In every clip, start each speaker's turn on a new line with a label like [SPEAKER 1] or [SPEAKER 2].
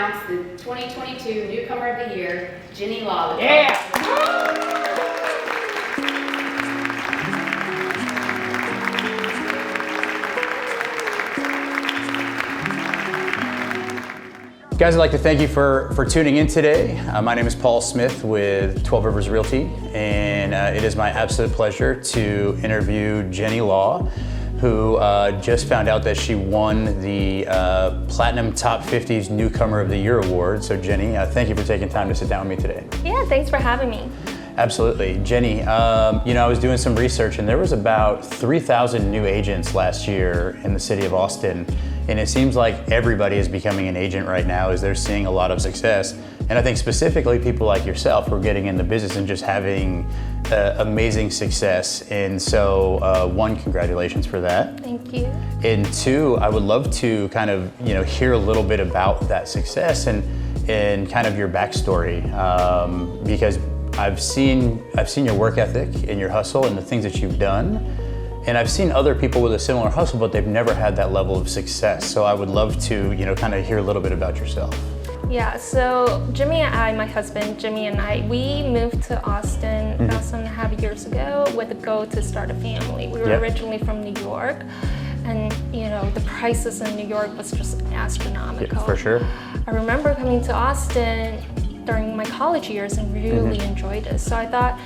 [SPEAKER 1] announce the 2022 Newcomer of the Year, Jenny Law.
[SPEAKER 2] Yeah! Guys, I'd like to thank you for tuning in today. My name is Paul Smith with 12 Rivers Realty, and it is my absolute pleasure to interview Jenny Law, who just found out that she won the Platinum Top 50's Newcomer of the Year award. So Jenny, thank you for taking time to sit down with me today.
[SPEAKER 3] Yeah, thanks for having me.
[SPEAKER 2] Absolutely. Jenny, I was doing some research and there was about 3,000 new agents last year in the city of Austin. And it seems like everybody is becoming an agent right now as they're seeing a lot of success. And I think specifically people like yourself who are getting in the business and just having amazing success. And so one, congratulations for that.
[SPEAKER 3] Thank you.
[SPEAKER 2] And two, I would love to kind of, hear a little bit about that success and kind of your backstory. Because I've seen your work ethic and your hustle and the things that you've done. And I've seen other people with a similar hustle, but they've never had that level of success. So I would love to, kind of hear a little bit about yourself.
[SPEAKER 3] Yeah, so my husband, Jimmy and I, we moved to Austin about 7.5 years ago with the goal to start a family. We were originally from New York, and the prices in New York was just astronomical.
[SPEAKER 2] Yeah, for sure.
[SPEAKER 3] I remember coming to Austin during my college years and really enjoyed it. So I thought,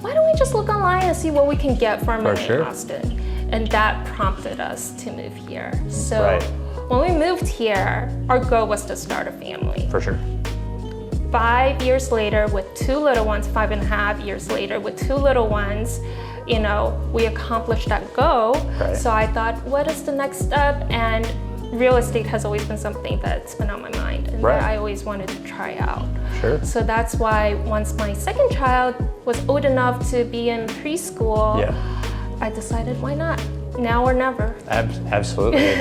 [SPEAKER 3] why don't we just look online and see what we can get for money in Austin? And that prompted us to move here. So when we moved here, our goal was to start a family.
[SPEAKER 2] For sure.
[SPEAKER 3] 5 years later with 2 little ones, 5.5 years later with 2 little ones, we accomplished that goal.
[SPEAKER 2] Right.
[SPEAKER 3] So I thought, what is the next step? And real estate has always been something that's been on my mind and that I always wanted to try out.
[SPEAKER 2] Sure.
[SPEAKER 3] So that's why once my second child was old enough to be in preschool, I decided, why not? Now or never.
[SPEAKER 2] Absolutely.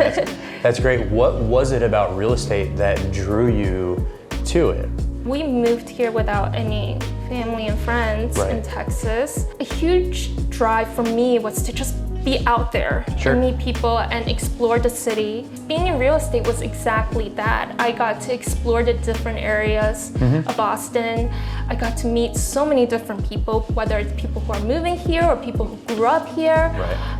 [SPEAKER 2] That's great. What was it about real estate that drew you to it?
[SPEAKER 3] We moved here without any family and friends in Texas. A huge drive for me was to just be out there and meet people and explore the city. Being in real estate was exactly that. I got to explore the different areas of Austin. I got to meet so many different people, whether it's people who are moving here or people who grew up here.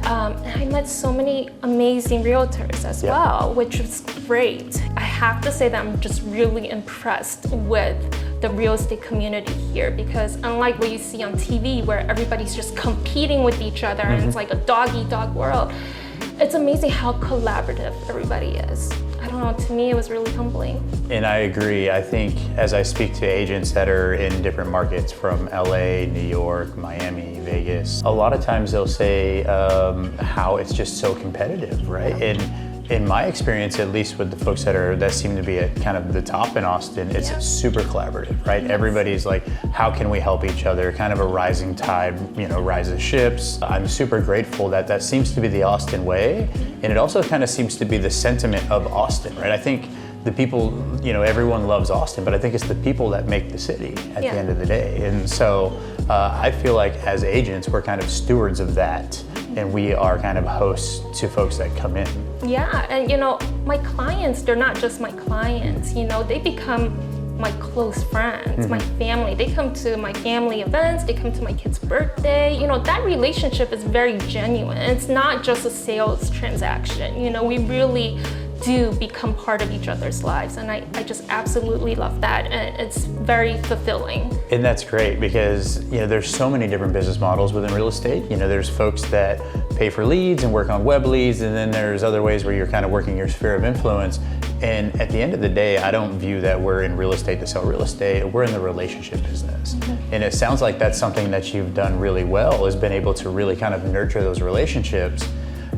[SPEAKER 3] And I met so many amazing realtors as well, which was great. I have to say that I'm just really impressed with the real estate community here, because unlike what you see on TV where everybody's just competing with each other and it's like a dog-eat-dog world, it's amazing how collaborative everybody is. I don't know, to me it was really humbling. And
[SPEAKER 2] I agree. I think as I speak to agents that are in different markets from LA, New York, Miami, Vegas, a lot of times they'll say how it's just so competitive, right? And in my experience, at least with the folks that seem to be at kind of the top in Austin, it's super collaborative, right? Everybody's like, how can we help each other? Kind of a rising tide, rises ships. I'm super grateful that seems to be the Austin way. And it also kind of seems to be the sentiment of Austin, right? I think the people, everyone loves Austin, but I think it's the people that make the city at the end of the day. And so I feel like as agents, we're kind of stewards of that. And we are kind of hosts to folks that come in. Yeah, and my clients, they're not just my clients, they become my close friends, my family. They come to my family events, they come to my kid's birthday. That relationship is very genuine. It's not just a sales transaction. We really do become part of each other's lives, and I just absolutely love that, and it's very fulfilling. And that's great because there's so many different business models within real estate. There's folks that pay for leads and work on web leads, and then there's other ways where you're kind of working your sphere of influence. And at the end of the day, I don't view that we're in real estate to sell real estate. We're in the relationship business. And it sounds like that's something that you've done really well, has been able to really kind of nurture those relationships.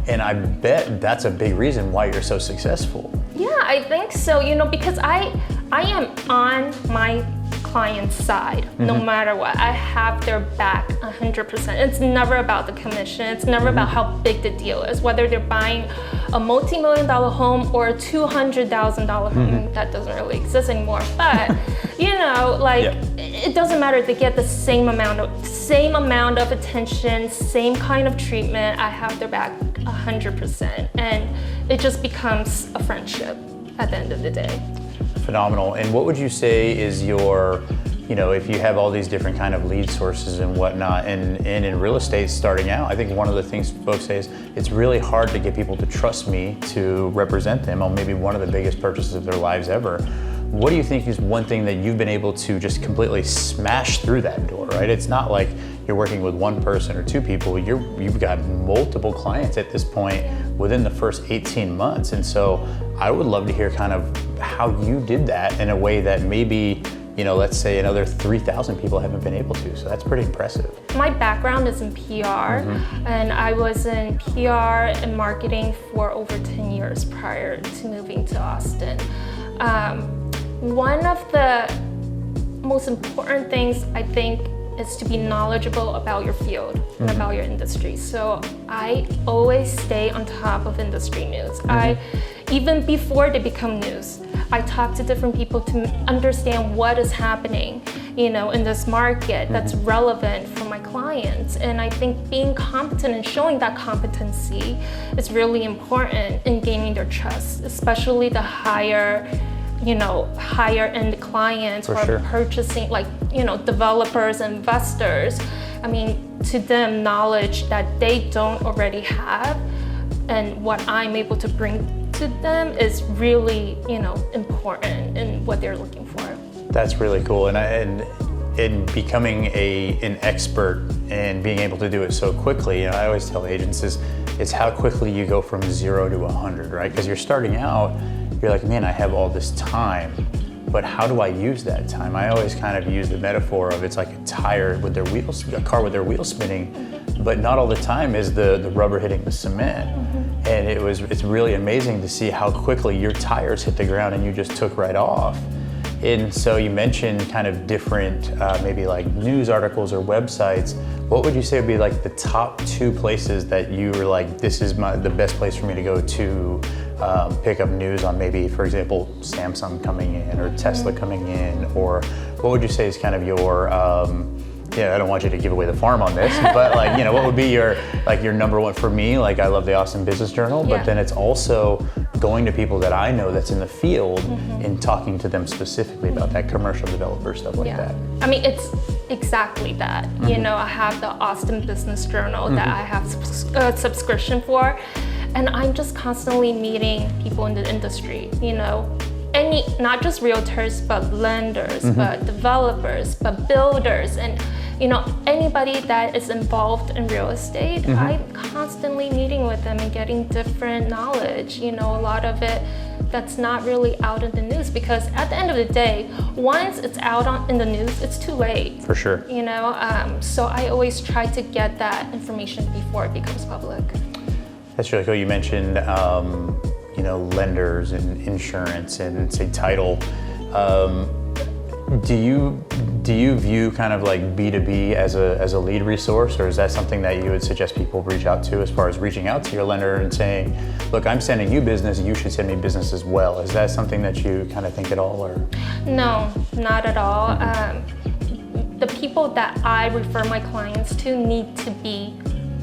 [SPEAKER 2] And I bet that's a big reason why you're so successful. Yeah, I think so, because I am on my client's side, no matter what. I have their back 100%. It's never about the commission. It's never about how big the deal is, whether they're buying a multi-million-dollar home or a $200,000 home. That doesn't really exist anymore. But, it doesn't matter. They get the same amount of attention, same kind of treatment. I have their back 100%. And it just becomes a friendship at the end of the day. phenomenal. And what would you say is your, if you have all these different kind of lead sources and whatnot, and in real estate starting out, I think one of the things folks say is it's really hard to get people to trust me to represent them on maybe one of the biggest purchases of their lives ever. What do you think is one thing that you've been able to just completely smash through that door, right? It's not like you're working with one person or two people, you've got multiple clients at this point within the first 18 months. And so I would love to hear kind of how you did that in a way that maybe, let's say another 3,000 people haven't been able to. So that's pretty impressive.
[SPEAKER 3] My background is in PR, and I was in PR and marketing for over 10 years prior to moving to Austin. One of the most important things, I think, is to be knowledgeable about your field and about your industry. So I always stay on top of industry news. Even before they become news, I talk to different people to understand what is happening, in this market that's relevant for my clients. And I think being competent and showing that competency is really important in gaining their trust, especially the higher end clients who are purchasing, developers, investors. I mean, to them, knowledge that they don't already have and what I'm able to bring to them is really, important in what they're looking for.
[SPEAKER 2] That's really cool. And in becoming an expert and being able to do it so quickly, I always tell agents it's how quickly you go from 0 to 100, right? Because you're starting out, you're like, man, I have all this time, but how do I use that time? I always kind of use the metaphor of it's like a car with their wheels spinning, but not all the time is the rubber hitting the cement. And it's really amazing to see how quickly your tires hit the ground and you just took right off. And so you mentioned kind of different, maybe like news articles or websites. What would you say would be like the top 2 places that you were like, this is the best place for me to go to pick up news on, maybe, for example, Samsung coming in or Tesla coming in? Or what would you say is kind of your, I don't want you to give away the farm on this, but what would be your number one? For me, I love the Austin Business Journal, but then it's also going to people that I know that's in the field and talking to them specifically about that commercial developer stuff like that.
[SPEAKER 3] I mean, it's exactly that. I have the Austin Business Journal that I have a subscription for, and I'm just constantly meeting people in the industry, not just realtors, but lenders, but developers, but builders, and anybody that is involved in real estate. I'm constantly meeting with them and getting different knowledge, a lot of it that's not really out in the news, because at the end of the day, once it's out in the news, it's too late.
[SPEAKER 2] For sure.
[SPEAKER 3] So I always try to get that information before it becomes public.
[SPEAKER 2] That's really cool. You mentioned lenders and insurance and say title. Do you view kind of like B2B as a lead resource, or is that something that you would suggest people reach out to, as far as reaching out to your lender and saying, look, I'm sending you business, you should send me business as well? Is that something that you kind of think at all, or? No,
[SPEAKER 3] not at all. The people that I refer my clients to need to be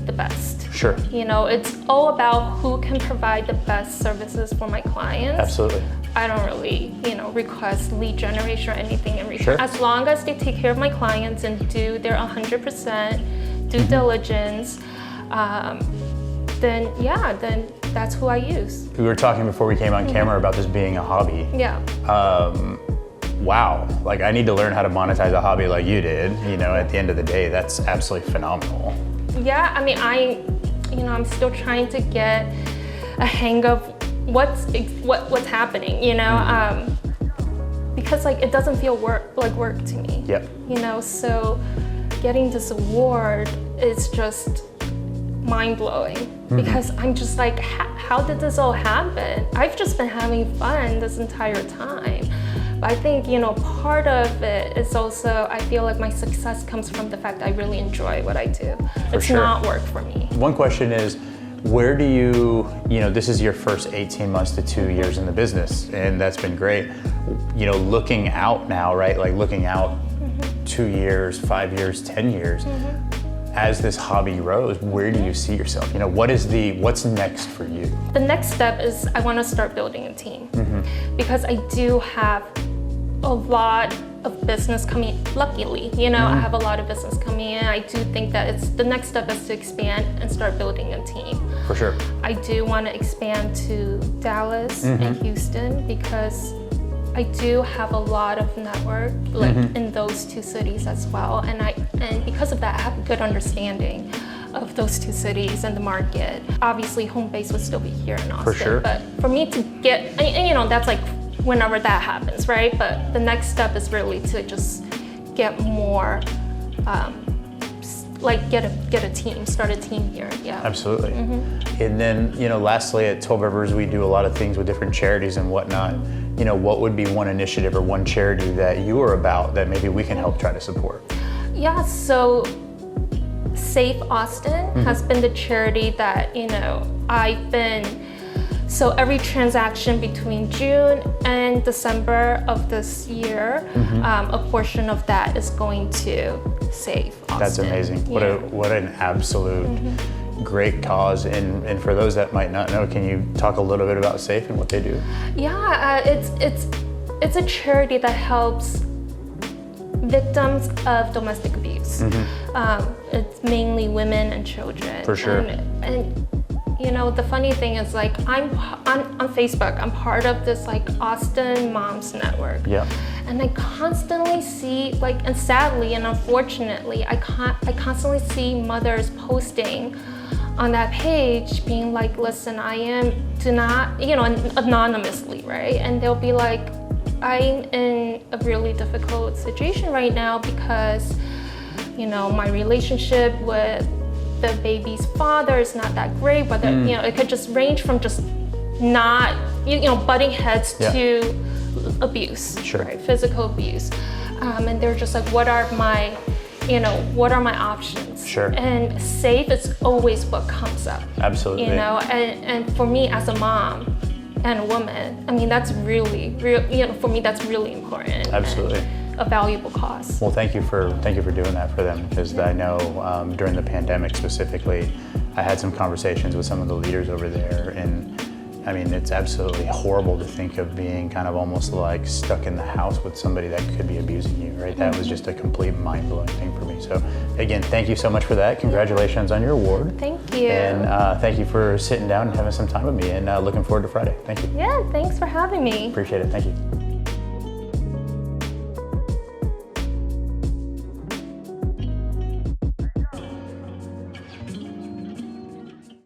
[SPEAKER 3] the best.
[SPEAKER 2] Sure.
[SPEAKER 3] It's all about who can provide the best services for my clients.
[SPEAKER 2] Absolutely.
[SPEAKER 3] I don't really, request lead generation or anything in return.
[SPEAKER 2] Sure.
[SPEAKER 3] As long as they take care of my clients and do their 100% due diligence, then that's who I use. We
[SPEAKER 2] were talking before we came on camera about this being a hobby.
[SPEAKER 3] Yeah.
[SPEAKER 2] Wow, I need to learn how to monetize a hobby like you did. At the end of the day, that's absolutely phenomenal.
[SPEAKER 3] Yeah, I mean, I'm still trying to get a hang of what's happening, because it doesn't feel like work to me.
[SPEAKER 2] Yep.
[SPEAKER 3] So getting this award is just mind-blowing, because I'm just like, how did this all happen? I've just been having fun this entire time. But I think, part of it is also, I feel like my success comes from the fact that I really enjoy what I do. It's not work for me. One question is,
[SPEAKER 2] where do you, this is your first 18 months to 2 years in the business, and that's been great. Looking out now, right? Looking out 2 years, 5 years, 10 years, as this hobby grows, where do you see yourself? You know, what's next for you?
[SPEAKER 3] The next step is I want to start building a team because I do have a lot of business coming, luckily, you know, I have a lot of business coming in. I do think that the next step is to expand and start building a team.
[SPEAKER 2] For sure.
[SPEAKER 3] I do want to expand to Dallas and Houston because I do have a lot of network like in those two cities as well. And because of that, I have a good understanding of those two cities and the market. Obviously, home base would still be here in Austin.
[SPEAKER 2] For sure.
[SPEAKER 3] But for me to get, and you know, that's like whenever that happens, right? But the next step is really to just get more, like get a team, start a team here. Yeah.
[SPEAKER 2] Absolutely. And then, you know, lastly, at 12 Rivers, we do a lot of things with different charities and whatnot. You know, what would be one initiative or one charity that you are about that maybe we can help try to support?
[SPEAKER 3] Yeah, so Safe Austin has been the charity that, you know, so every transaction between June and December of this year, a portion of that is going to Safe Austin.
[SPEAKER 2] That's amazing.
[SPEAKER 3] Yeah.
[SPEAKER 2] What an absolute great cause. And for those that might not know, can you talk a little bit about Safe and what they do?
[SPEAKER 3] Yeah, it's a charity that helps victims of domestic abuse. It's mainly women and children.
[SPEAKER 2] For sure.
[SPEAKER 3] And you know, the funny thing is, like, I'm on Facebook. I'm part of this like Austin Moms Network.
[SPEAKER 2] Yeah.
[SPEAKER 3] And I constantly see, like, and sadly and unfortunately, I constantly see mothers posting on that page being like, listen, do not, you know, anonymously, right? And they'll be like, I'm in a really difficult situation right now because, you know, my relationship with the baby's father is not that great, but you know, it could just range from just not, you know, butting heads to abuse, right? Physical abuse. And they're just like, what are my options?
[SPEAKER 2] Sure.
[SPEAKER 3] And Safe is always what comes up.
[SPEAKER 2] Absolutely.
[SPEAKER 3] You know, and for me as a mom and a woman, I mean, that's really, you know, for me, that's really important.
[SPEAKER 2] Absolutely.
[SPEAKER 3] And a valuable cause.
[SPEAKER 2] Well, thank you for doing that for them, because I know during the pandemic specifically, I had some conversations with some of the leaders over there, and I mean, it's absolutely horrible to think of being kind of almost like stuck in the house with somebody that could be abusing you, right? That was just a complete mind-blowing thing for me. So again, thank you so much for that. Congratulations on your award.
[SPEAKER 3] Thank you.
[SPEAKER 2] And thank you for sitting down and having some time with me, and looking forward to Friday. Thank you.
[SPEAKER 3] Yeah, thanks for having me.
[SPEAKER 2] Appreciate it. Thank you.